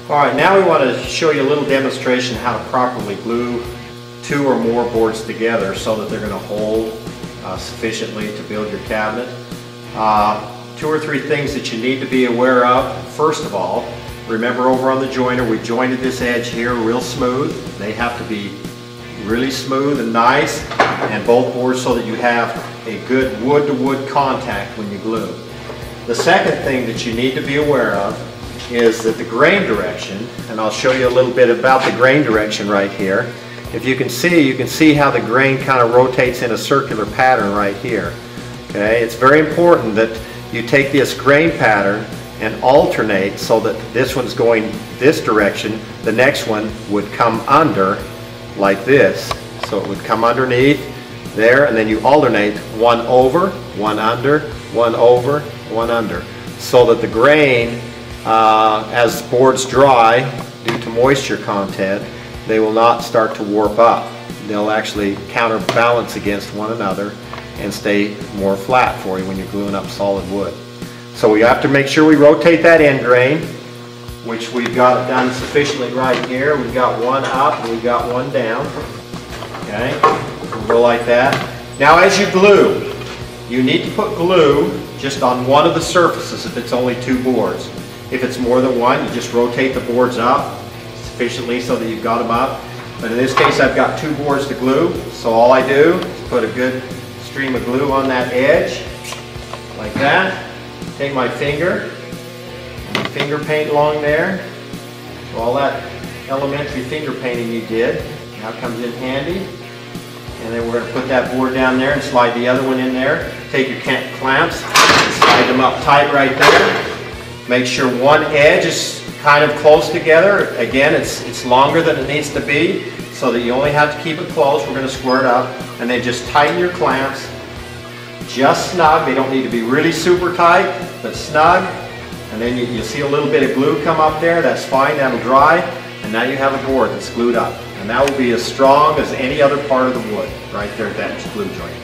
Alright, now we want to show you a little demonstration how to properly glue two or more boards together so that they're going to hold sufficiently to build your cabinet. Two or three things that you need to be aware of. First of all, remember over on the joiner we jointed this edge here real smooth. They have to be really smooth and nice, and both boards so that you have a good wood-to-wood contact when you glue. The second thing that you need to be aware of is that the grain direction, and I'll show you a little bit about the grain direction right here. If you can see how the grain kind of rotates in a circular pattern right here. Okay, it's very important that you take this grain pattern and alternate so that this one's going this direction, the next one would come under like this. So it would come underneath there, and then you alternate one over, one under, one over, one under, so that the grain, as boards dry due to moisture content, they will not start to warp up. They'll actually counterbalance against one another and stay more flat for you when you're gluing up solid wood. So we have to make sure we rotate that end grain, which we've got it done sufficiently right here. We've got one up and we've got one down. Okay, we'll go like that. Now as you glue, you need to put glue just on one of the surfaces if it's only two boards. If it's more than one, you just rotate the boards up sufficiently so that you've got them up. But in this case I've got two boards to glue, so all I do is put a good stream of glue on that edge, like that. Take my finger, and finger paint along there. So all that elementary finger painting you did now comes in handy. And then we're going to put that board down there and slide the other one in there. Take your clamps and slide them up tight right there. Make sure one edge is kind of close together. Again, it's longer than it needs to be, so that you only have to keep it close. We're going to square it up, and then just tighten your clamps just snug. They don't need to be really super tight, but snug. And then you'll see a little bit of glue come up there. That's fine, that'll dry. And now you have a board that's glued up. And that will be as strong as any other part of the wood right there at that glue joint.